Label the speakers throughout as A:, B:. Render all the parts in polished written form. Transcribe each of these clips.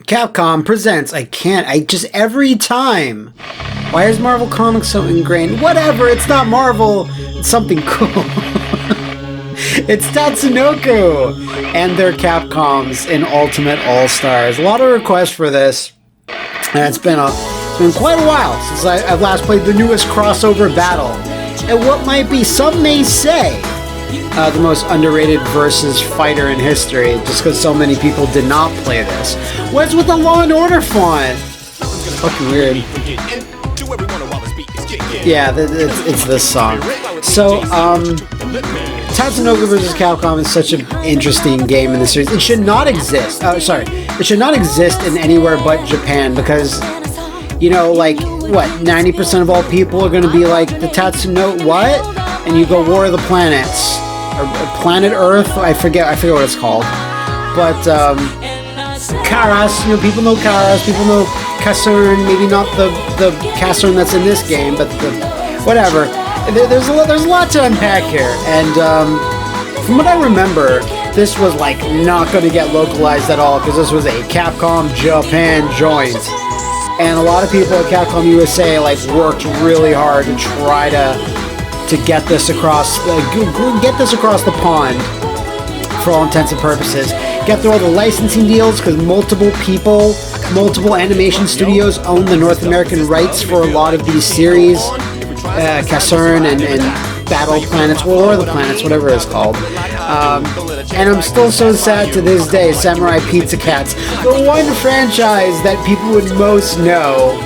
A: Capcom presents, every time. Why is Marvel Comics so ingrained? Whatever, it's not Marvel, it's something cool. It's Tatsunoko and their Capcoms in Ultimate All-Stars. A lot of requests for this, and it's been quite a while since I've last played the newest crossover battle. And what might be, some may say, the most underrated versus fighter in history, just because so many people did not play this. What's with the Law and Order font? It's fucking weird. Yeah, it's this song. So, Tatsunoko vs. Capcom is such an interesting game in the series. It should not exist. It should not exist in anywhere but Japan because, you know, like, what, 90% of all people are going to be like, the Tatsunoko, what? And you go War of the Planets. Or Planet Earth, I forget what it's called. But, Karas, you know, people know Karas, people know Kasern, maybe not the Kasern that's in this game, but whatever. There's a lot to unpack here, and from what I remember, this was like not going to get localized at all because this was a Capcom Japan joint, and a lot of people at Capcom USA like worked really hard to try to get this across the pond for all intents and purposes. Get through all the licensing deals because multiple animation studios own the North American rights for a lot of these series. Kasern and Battle Planets, War of the Planets, whatever it's called. And I'm still so sad to this day, Samurai Pizza Cats, the one franchise that people would most know,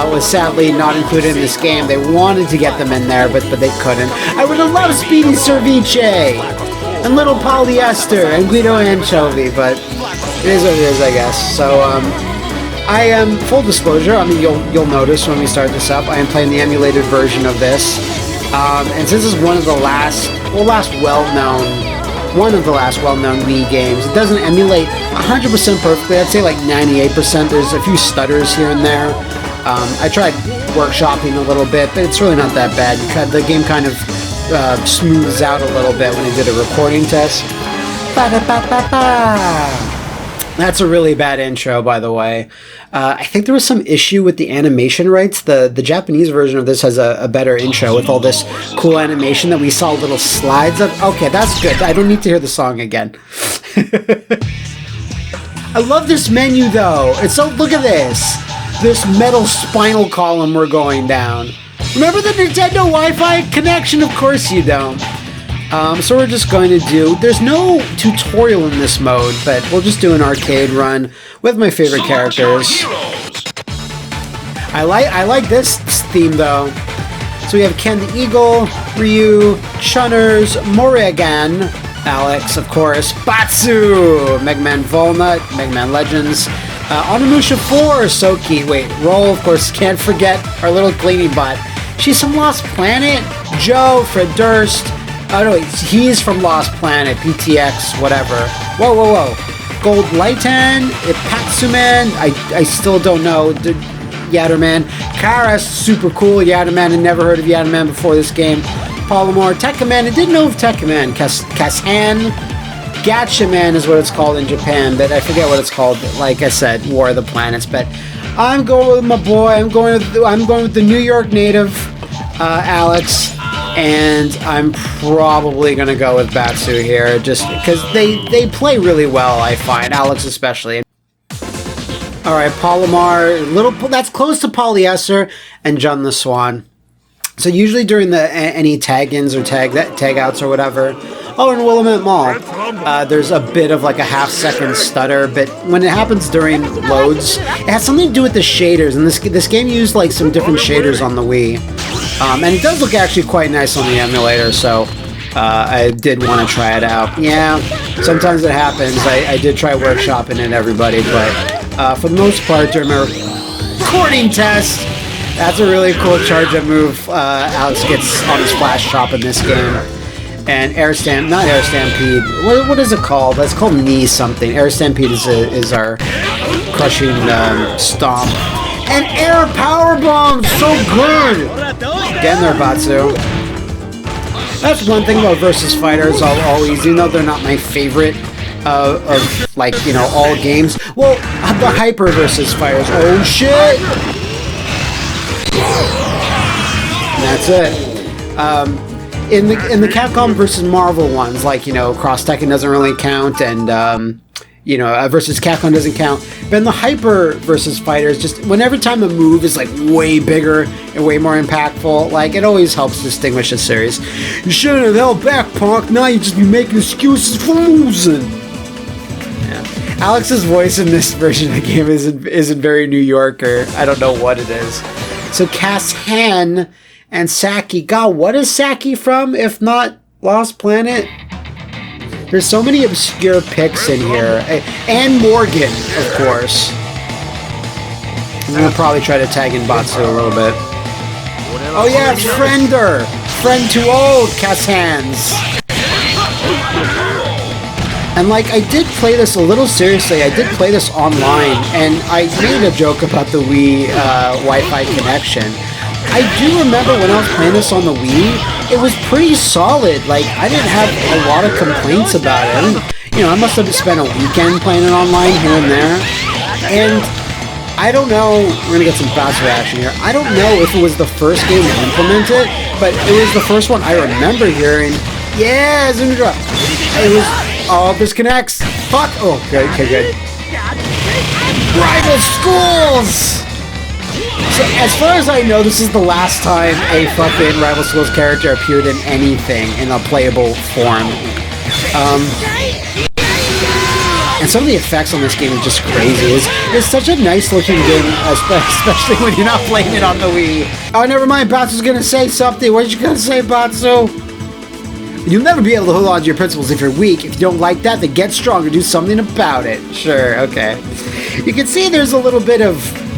A: was sadly not included in this game. They wanted to get them in there, but they couldn't. I would have loved Speedy Cerviche and Little Polyester and Guido Anchovy, but it is what it is, I guess. So, I am, full disclosure, I mean, you'll notice when we start this up, I am playing the emulated version of this. And since this is one of the last well-known Wii games, it doesn't emulate 100% perfectly. I'd say like 98%. There's a few stutters here and there. I tried workshopping a little bit, but it's really not that bad. The game kind of smooths out a little bit when I did a recording test. That's a really bad intro, by the way. I think there was some issue with the animation rights. The Japanese version of this has a better intro with all this cool animation that we saw little slides of. Okay, that's good. I don't need to hear the song again. I love this menu, though. Look at this. This metal spinal column we're going down. Remember the Nintendo Wi-Fi connection? Of course you don't. So we're just going to there's no tutorial in this mode, but we'll just do an arcade run with my favorite characters. I like this theme though. So we have Ken the Eagle, Ryu, Chunners, Morrigan, Alex, of course, Batsu, Mega Man Volnut, Mega Man Legends, Onimusha 4, Soki, Roll, of course, can't forget our little cleaning bot. She's from Lost Planet, Joe, Fred Durst. Oh no, he's from Lost Planet, PTX, whatever. Whoa. Gold Lighten, Ipatsuman, I still don't know. Yatterman. Karas, super cool. Yatterman, I never heard of Yatterman before this game. Polymore, Tekkaman, I didn't know of Tekkaman. Kasan, Gatchaman is what it's called in Japan, but I forget what it's called. Like I said, War of the Planets. But I'm going with my boy. I'm going with the New York native, Alex. And I'm probably going to go with Batsu here, just because they play really well, I find, Alex especially. Alright, Polymar, that's close to Polyester, and Jun the Swan. So usually during any tag-ins or tag-outs or whatever, in Willamette Mall, there's a bit of like a half-second stutter, but when it happens during loads, it has something to do with the shaders, and this game used like some different shaders on the Wii. And it does look actually quite nice on the emulator, so I did want to try it out. Yeah, sometimes it happens. I did try workshopping it, everybody, but for the most part, during my recording test, that's a really cool charge-up move Alex gets on his flash chop in this game. And not Air Stampede. What is it called? It's called Knee something. Air Stampede is our crushing stomp. And air power bomb, so good. Getting there, Batsu. That's one thing about versus fighters. I'll always, even though they're not my favorite of like, you know, all games. Well, the Hyper versus Fighters. Oh shit! And that's it. In the Capcom versus Marvel ones, like, you know, Cross Tekken doesn't really count, and you know, versus Capcom doesn't count. But in the Hyper versus Fighters, just whenever time a move is like way bigger and way more impactful, like, it always helps distinguish a series. You shouldn't have held back, punk. Now you just be making excuses for losing. Yeah. Alex's voice in this version of the game isn't very New Yorker. I don't know what it is. So Cass Han and Saki. God, what is Saki from, if not Lost Planet? There's so many obscure picks in here. And Morgan, of course. I'm gonna probably try to tag in Batsu a little bit. Oh yeah, it's Friender! Friend too old, Cass Hands! And like, I did play this a little seriously. I did play this online, and I made a joke about the Wii Wi-Fi connection. I do remember when I was playing this on the Wii, it was pretty solid. Like, I didn't have a lot of complaints about it. I mean, you know, I must have spent a weekend playing it online here and there. And I don't know, we're gonna get some fast reaction here. I don't know if it was the first game to implement it, but it was the first one I remember hearing. Yeah, Zoom drop. It was, oh, this connects. Fuck. Oh, good, okay, good. Rival schools! So, as far as I know, this is the last time a fucking Rival Schools character appeared in anything in a playable form. And some of the effects on this game are just crazy. It's such a nice looking game, especially when you're not playing it on the Wii. Oh, never mind, Batsu's gonna say something. What you gonna say, Batsu? You'll never be able to hold on to your principles if you're weak. If you don't like that, then get stronger, do something about it. Sure, okay. You can see there's a little bit of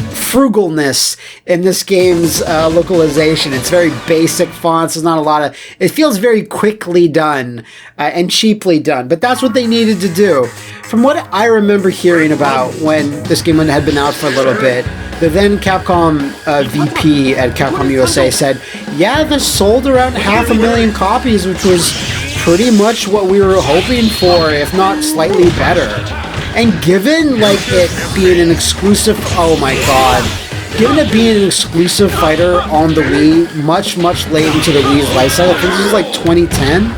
A: frugalness in this game's localization. It's very basic fonts. There's not a lot of... It feels very quickly done and cheaply done, but that's what they needed to do. From what I remember hearing about when this game had been out for a little bit, the then Capcom VP at Capcom USA said, yeah, this sold around 500,000 copies, which was pretty much what we were hoping for, if not slightly better. And given, like, it being an exclusive... Oh my god. Given it being an exclusive fighter on the Wii, much late into the Wii's life cycle, I think this was like 2010,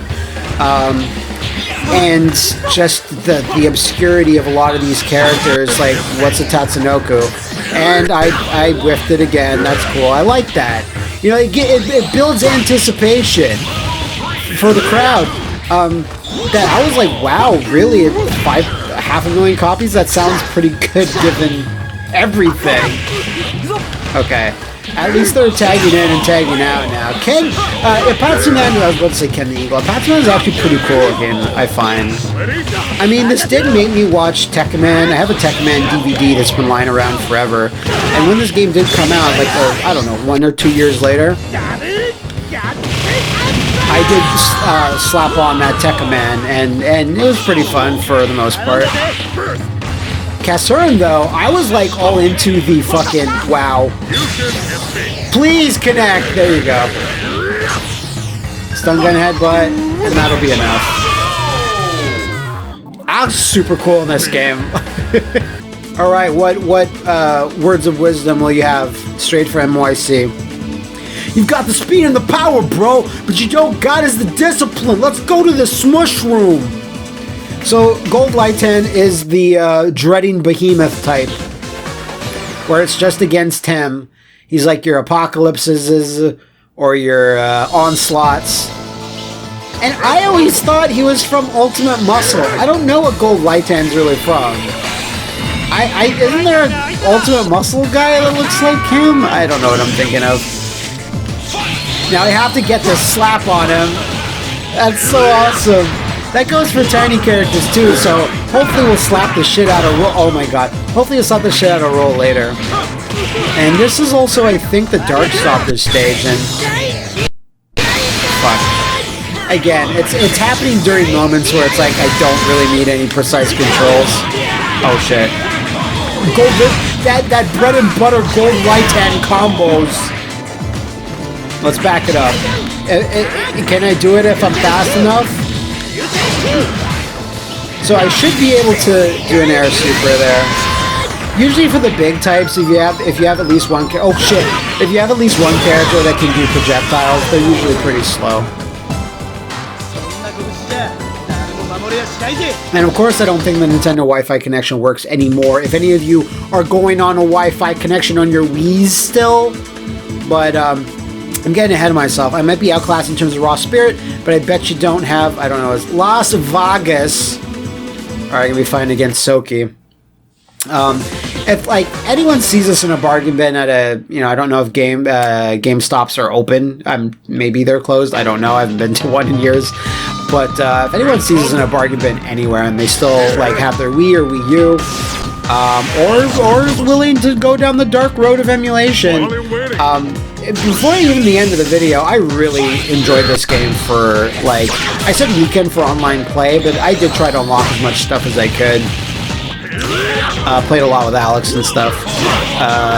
A: and just the obscurity of a lot of these characters, like, what's a Tatsunoko? And I whiffed it again. That's cool. I like that. You know, it builds anticipation for the crowd. That I was like, wow, really? 500,000 copies? That sounds pretty good given everything. Okay. At least they're tagging in and tagging out now. Patsuman, I was about to say Ken the Eagle. Patsuman is actually pretty cool looking, I find. I mean, this did make me watch Tekkaman. I have a Tekkaman DVD that's been lying around forever. And when this game did come out, like, I don't know, 1 or 2 years later, I did slap on that Tekkaman, and it was pretty fun for the most part. Kasurin, though, I was like all into the fucking wow. Please connect. There you go. Stun gun headbutt, and that'll be enough. I was super cool in this game. All right, what words of wisdom will you have straight for MYC? You've got the speed and the power, bro, but you don't got is the discipline. Let's go to the smush room. So, Gold Lighten is the dreading behemoth type, where it's just against him. He's like your apocalypses or your onslaughts. And I always thought he was from Ultimate Muscle. I don't know what Gold Lighten's really from. Isn't there an Ultimate Muscle guy that looks like him? I don't know what I'm thinking of. Now I have to get this slap on him. That's so awesome. That goes for tiny characters too, so hopefully we'll slap the shit out of Roll. Oh my god. Hopefully we'll slap the shit out of Roll later. And this is also, I think, the Darkstalker stage, and... Fuck. Again, it's happening during moments where it's like I don't really need any precise controls. Oh shit. That bread and butter Gold Lighten combos. Let's back it up. Can I do it if I'm fast enough? So I should be able to do an air super there. Usually for the big types, if you have at least one if you have at least one character that can do projectiles, they're usually pretty slow. And of course, I don't think the Nintendo Wi-Fi connection works anymore. If any of you are going on a Wi-Fi connection on your Wii's still, but I'm getting ahead of myself. I might be outclassed in terms of raw spirit, but I bet you don't have, I don't know, it's Las Vegas. Alright, gonna be fighting against Soki. If like anyone sees us in a bargain bin at a, I don't know if GameStops are open. Maybe they're closed. I don't know. I haven't been to one in years. But if anyone sees us in a bargain bin anywhere and they still like have their Wii or Wii U, or is willing to go down the dark road of emulation, before even the end of the video, I really enjoyed this game for like, I said weekend for online play, but I did try to unlock as much stuff as I could. Played a lot with Alex and stuff,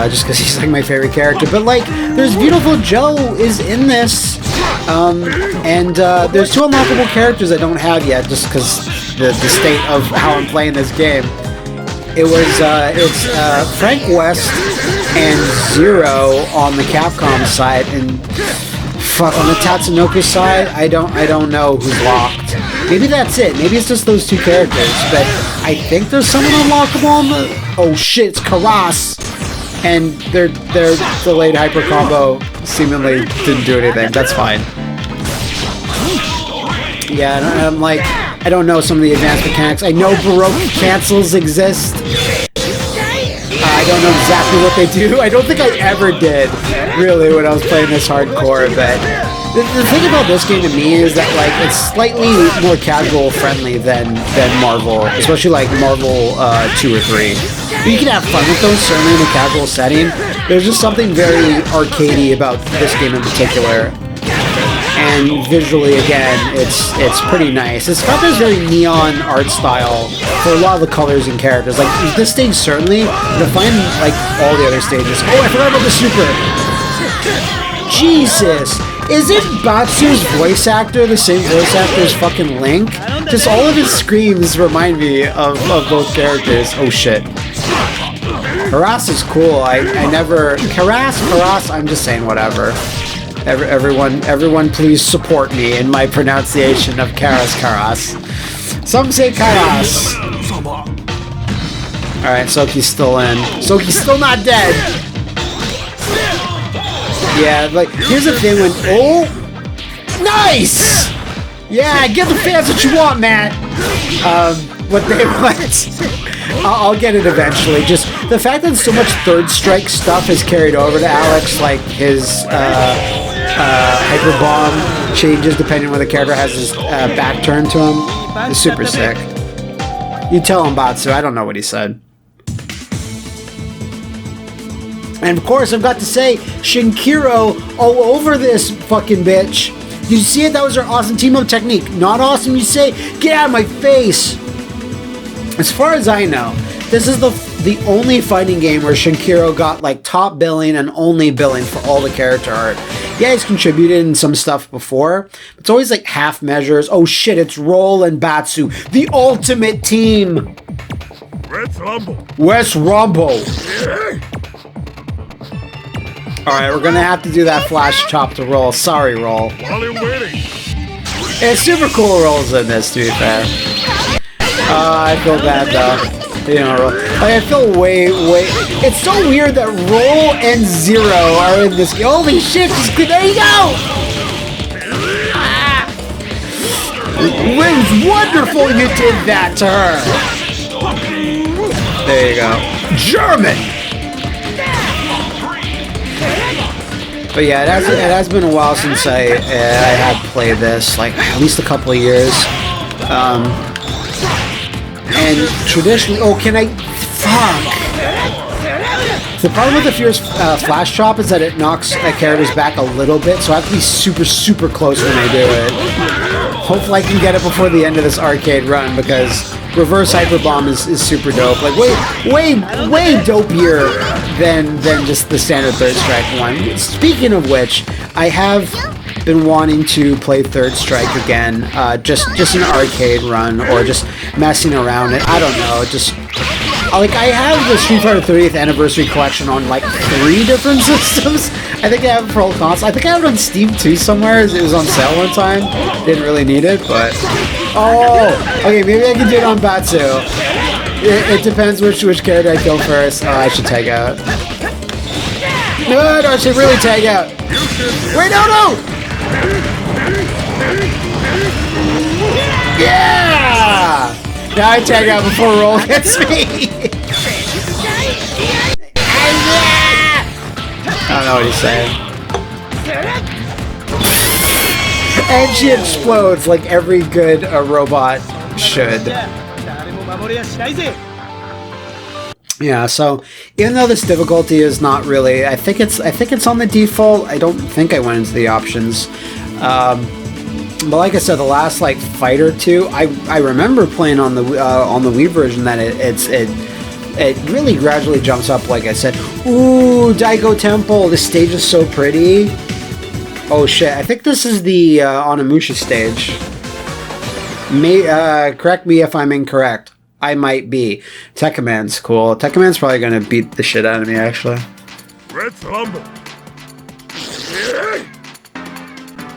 A: just because he's like my favorite character. But like, there's Beautiful Joe is in this, and there's 2 unlockable characters I don't have yet, just because the state of how I'm playing this game. It's Frank West and Zero on the Capcom side, and fuck, on the Tatsunoko side, I don't know who's locked. Maybe that's it. Maybe it's just those 2 characters, but I think there's someone unlockable on the... Oh shit, it's Karas! And their delayed hyper combo seemingly didn't do anything. That's fine. Yeah, and I'm like, I don't know some of the advanced mechanics. I know Baroque cancels exist. I don't know exactly what they do. I don't think I ever did, really, when I was playing this hardcore, but... The thing about this game to me is that like it's slightly more casual friendly than Marvel, especially like Marvel 2 or 3. You can have fun with those, certainly in a casual setting. There's just something very arcadey about this game in particular. And visually, again, it's pretty nice. It's got this very neon art style for a lot of the colors and characters. Like this stage certainly, but if I'm like all the other stages. Oh, I forgot about the super. Jesus. Isn't Batsu's voice actor the same voice actor as fucking Link? Just all of his screams remind me of both characters. Oh shit. Karas is cool. I never... Karas, I'm just saying whatever. Everyone please support me in my pronunciation of Karas. Some say Karas. Alright, Soki's still in. Soki's still not dead! Yeah, like, here's the thing when... Oh! Nice! Yeah, give the fans what you want, Matt! What they want. I'll get it eventually. Just the fact that so much Third Strike stuff is carried over to Alex, like his Hyper Bomb changes depending on when the character has his back turned to him, is super sick. You tell him, Batsu, I don't know what he said. And of course, I've got to say, Shinkiro all over this fucking bitch. Did you see it? That was her awesome team-up technique. Not awesome, you say? Get out of my face! As far as I know, this is the only fighting game where Shinkiro got like top billing and only billing for all the character art. Yeah, he's contributed in some stuff before. But it's always like half measures. Oh shit, it's Roll and Batsu. The ultimate team! West Rumble! Alright, we're gonna have to do that flash chop to Roll. Sorry, Roll. It's super cool Rolls in this, to be fair. I feel bad, though. You know, Roll. Like, I feel way... It's so weird that Roll and Zero are in this game. Holy shit, just... There you go! Ah. It was wonderful you did that to her! There you go. German! But yeah, it has been a while since I had played this, like at least a couple of years. And traditionally, oh, can I? Fuck. The problem with the Fierce Flash Chop is that it knocks characters back a little bit, so I have to be super, super close when I do it. Hopefully, I can get it before the end of this arcade run because Reverse Hyper Bomb is super dope. Like way dopier than just the standard Third Strike one. Speaking of which, I have been wanting to play Third Strike again, just an arcade run or just messing around it. I don't know, just like I have the Street Fighter 30th Anniversary Collection on like 3 different systems. I think I have it for all consoles. I think I have it on Steam too somewhere. It was on sale one time. Didn't really need it, but okay, maybe I can do it on Batsu. It depends which character I kill first. Oh, I should tag out. No, I should really tag out. Wait, no! Yeah! Now I tag out before roll hits me. I don't know what he's saying. And she explodes like every good robot should. Yeah, so even though this difficulty is not really, I think it's on the default. I don't think I went into the options. But like I said, the last like fight or two, I remember playing on the Wii version that it really gradually jumps up. Like I said, ooh, Daigo Temple. This stage is so pretty. Oh shit! I think this is the Onimusha stage. Correct me if I'm incorrect. I might be. Tech Command's cool. Tech Command's probably gonna beat the shit out of me, actually.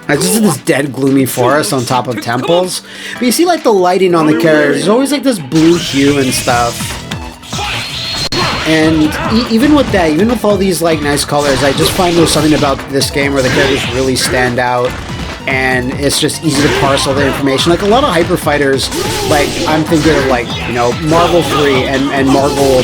A: It's just this dead, gloomy forest on top of temples. But you see, like, the lighting on the characters. There's always, like, this blue hue and stuff. And even with that, even with all these, like, nice colors, I just find there's something about this game where the characters really stand out. And it's just easy to parse all the information. Like, a lot of Hyper Fighters, like, I'm thinking of, like, you know, Marvel 3 and Marvel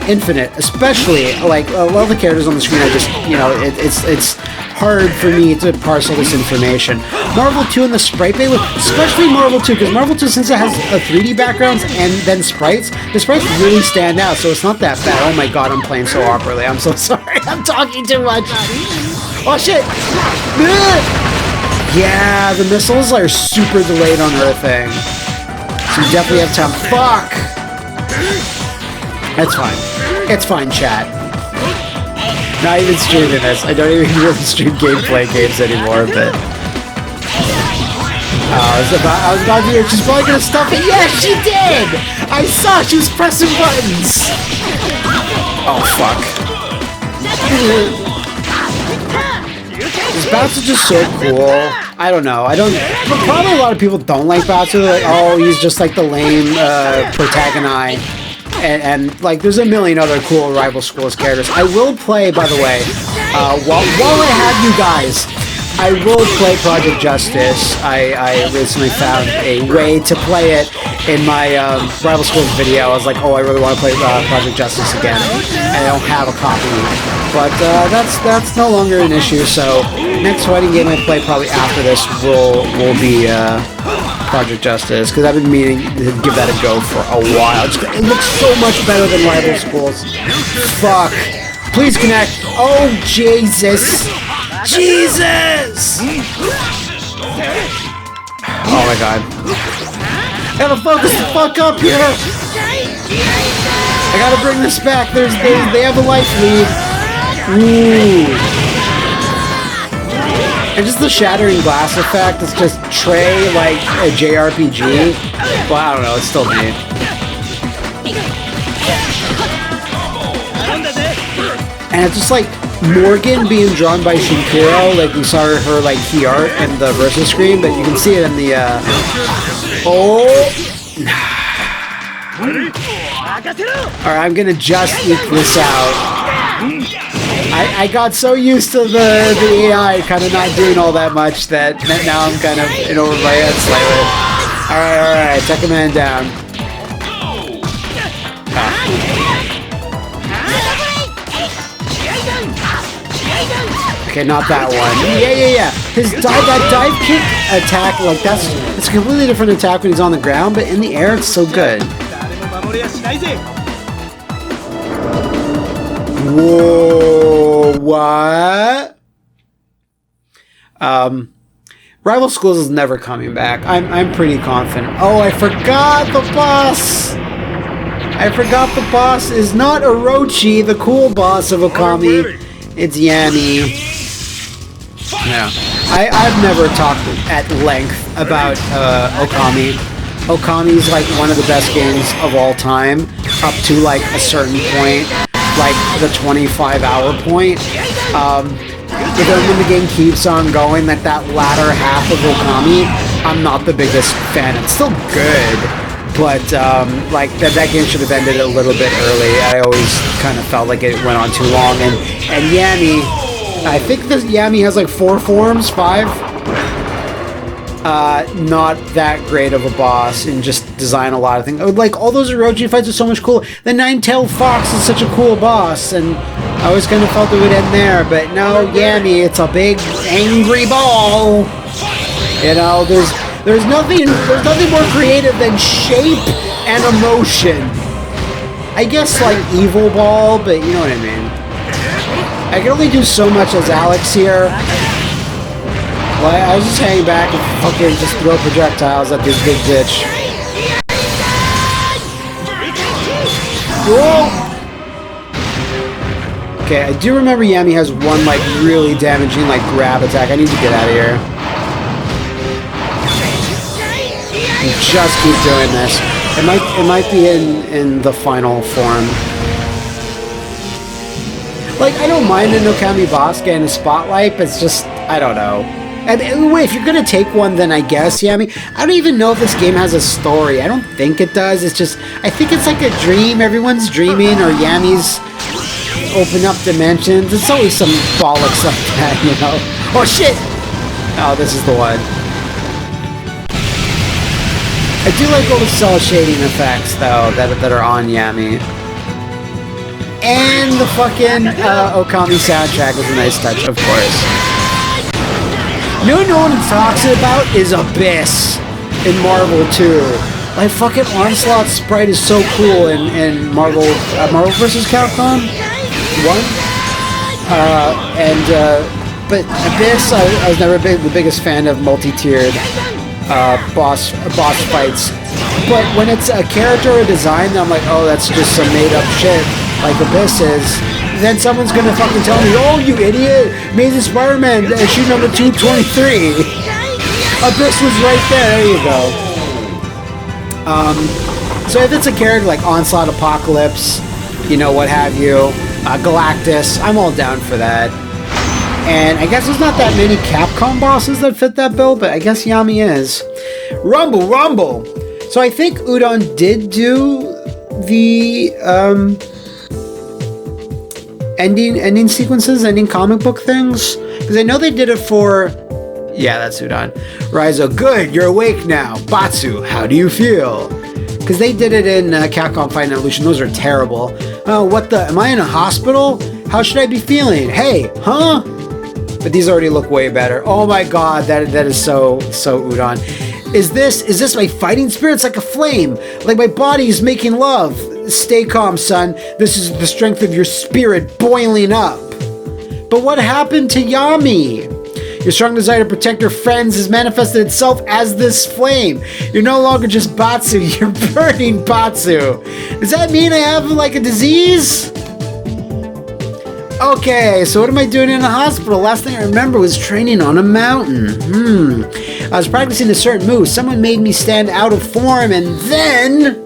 A: Infinite, especially, like, a lot of the characters on the screen, I just, you know, it's hard for me to parse all this information. Marvel 2 and the sprite bay, especially Marvel 2, because Marvel 2, since it has a 3D backgrounds and then sprites, the sprites really stand out, so it's not that bad. Oh my god, I'm playing so awkwardly. I'm so sorry. I'm talking too much. Oh shit! Yeah, the missiles are super delayed on Earthing. So you definitely have time. Fuck! That's fine. It's fine, chat. Not even streaming this. I don't even really stream gameplay games anymore, but... I was about to do. She's probably gonna stuff it. Yeah, she did! I saw she was pressing buttons! Oh, fuck. This Batsu is just so cool. I don't know. But probably a lot of people don't like Batsu. They're like, oh, he's just like the lame protagonist. And like, there's a million other cool Rival Schools characters. I will play, by the way, while I have you guys, I will play Project Justice. I recently found a way to play it in my Rival Schools video. I was like, oh, I really want to play Project Justice again, and I don't have a copy. But that's no longer an issue. So next fighting game I play probably after this will be Project Justice, because I've been meaning to give that a go for a while. It looks so much better than Rival Schools. Fuck. Please connect. Oh, Jesus. Jesus! Oh my god. I gotta focus the fuck up here! I gotta bring this back. They have a life lead. Ooh. And just the shattering glass effect, it's just Trey like a JRPG. Well, I don't know, it's still neat. And it's just like Morgan being drawn by Shinkuro, like we saw her like key art in the versus screen, but you can see it in the Alright, I'm gonna just eke this out. I got so used to the AI kind of not doing all that much that now I'm kind of in over my head slightly. Alright, take a man down. Okay, not that one. Yeah. That dive kick attack, like it's a completely different attack when he's on the ground, but in the air it's so good. Whoa, what? Rival Schools is never coming back. I'm pretty confident. Oh, I forgot the boss! I forgot the boss is not Orochi, the cool boss of Okami. It's Yami. Yeah. I've never talked at length about Okami. Okami's like one of the best games of all time, up to like a certain point, like the 25-hour point. But then when the game keeps on going, like that latter half of Okami, I'm not the biggest fan. It's still good, but like that game should have ended a little bit early. I always kind of felt like it went on too long. And Yami, I think this Yami has like 4 forms, 5. Not that great of a boss, and just design a lot of things. Like all those Orochi fights are so much cooler. The Nine-Tailed Fox is such a cool boss, and I always kind of felt it would end there. But no, Yami, it's a big angry ball. You know, there's nothing more creative than shape and emotion. I guess like Evil Ball, but you know what I mean. I can only do so much as Alex here. Well, I was just hanging back and fucking just throw projectiles at this big bitch. Whoa! Okay, I do remember Yami has one like really damaging like grab attack. I need to get out of here. And just keep doing this. It might be in the final form. Like, I don't mind an Okami boss getting a spotlight, but it's just, I don't know. And wait, if you're gonna take one, then I guess, Yami. I don't even know if this game has a story. I don't think it does. It's just, I think it's like a dream. Everyone's dreaming, or Yami's open up dimensions. It's always some bollocks like that, you know? Oh, shit! Oh, this is the one. I do like all the cell shading effects, though, that are on Yami. And the fucking Okami soundtrack is a nice touch, of course. No one talks about is Abyss in Marvel 2. Like, fucking Onslaught's sprite is so cool in Marvel vs. Capcom 1. But Abyss, I was never the biggest fan of multi-tiered boss fights. But when it's a character or design, I'm like, oh, that's just some made-up shit, like Abyss is. Then someone's gonna fucking tell me, oh, you idiot, Amazing Spider-Man, issue number 223. Abyss was right there, there you go. So if it's a character like Onslaught, Apocalypse, you know, what have you, Galactus, I'm all down for that. And I guess there's not that many Capcom bosses that fit that bill, but I guess Yami is. Rumble! So I think Udon did do the, ending sequences, ending comic book things, because I know they did it for, yeah, that's Udon. Raizo, good, you're awake now. Batsu, how do you feel? Because they did it in Capcom Fight Evolution. Those are terrible. Oh, what the, am I in a hospital? How should I be feeling? Hey, huh? But these already look way better. Oh my god, that is so Udon. Is this my fighting spirit's like a flame? Like my body is making love. Stay calm, son. This is the strength of your spirit boiling up. But what happened to Yami? Your strong desire to protect your friends has manifested itself as this flame. You're no longer just Batsu, you're burning Batsu. Does that mean I have like a disease? Okay, so what am I doing in a hospital? Last thing I remember was training on a mountain. I was practicing a certain move. Someone made me stand out of form, and then...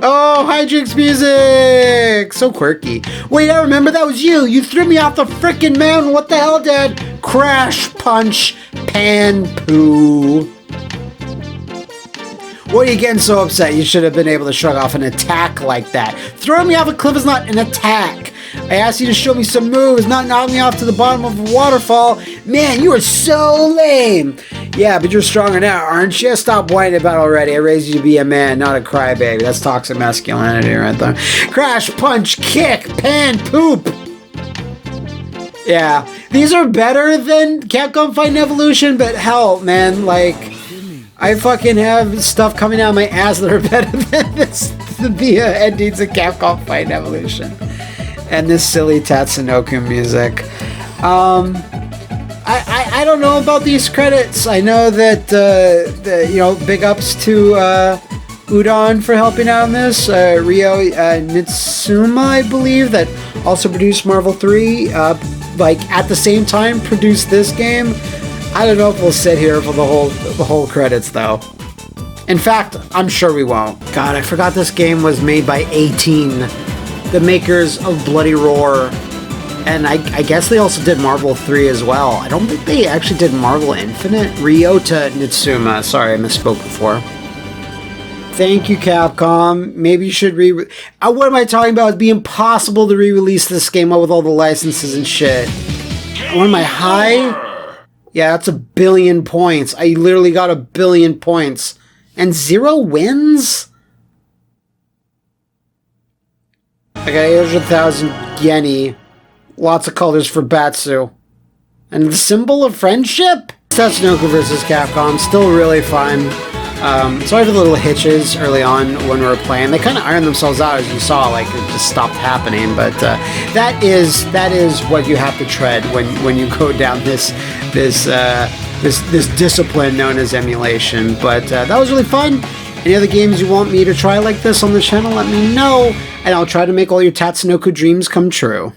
A: Oh, Hijinks music! So quirky. Wait, I remember, that was you! You threw me off the frickin' mountain! What the hell, Dad? Crash, punch, pan, poo. What are you getting so upset? You should have been able to shrug off an attack like that. Throwing me off a cliff is not an attack. I asked you to show me some moves, not knock me off to the bottom of a waterfall. Man, you are so lame. Yeah, but you're stronger now, aren't you? Stop whining about it already. I raised you to be a man, not a crybaby. That's toxic masculinity right there. Crash, punch, kick, pan, poop. Yeah, these are better than Capcom Fight Evolution, but hell, man, like, I fucking have stuff coming out of my ass that are better than the endings of Capcom Fight Evolution. And this silly Tatsunoko music. I don't know about these credits. I know that, you know, big ups to Udon for helping out in this. Ryo Nitsuma, I believe, that also produced Marvel 3. like at the same time produce this game, I don't know if we'll sit here for the whole credits though. In fact, I'm sure we won't. God, I forgot this game was made by 18, the makers of Bloody Roar. And I guess they also did Marvel 3 as well. I don't think they actually did Marvel Infinite. Ryota Nitsuma. Sorry, I misspoke before. Thank you, Capcom. Maybe you should what am I talking about? It'd be impossible to re-release this game with all the licenses and shit. What am I, high? Yeah, that's 1 billion points. I literally got 1 billion points. And 0 wins? I got 800,000 yeni. Lots of colors for Batsu. And the symbol of friendship? Tatsunoko versus Capcom, still really fun. Sorry for the little hitches early on when we were playing. They kind of ironed themselves out, as you saw, like it just stopped happening. But that is what you have to tread when you go down this discipline known as emulation. But that was really fun. Any other games you want me to try like this on the channel, let me know, and I'll try to make all your Tatsunoko dreams come true.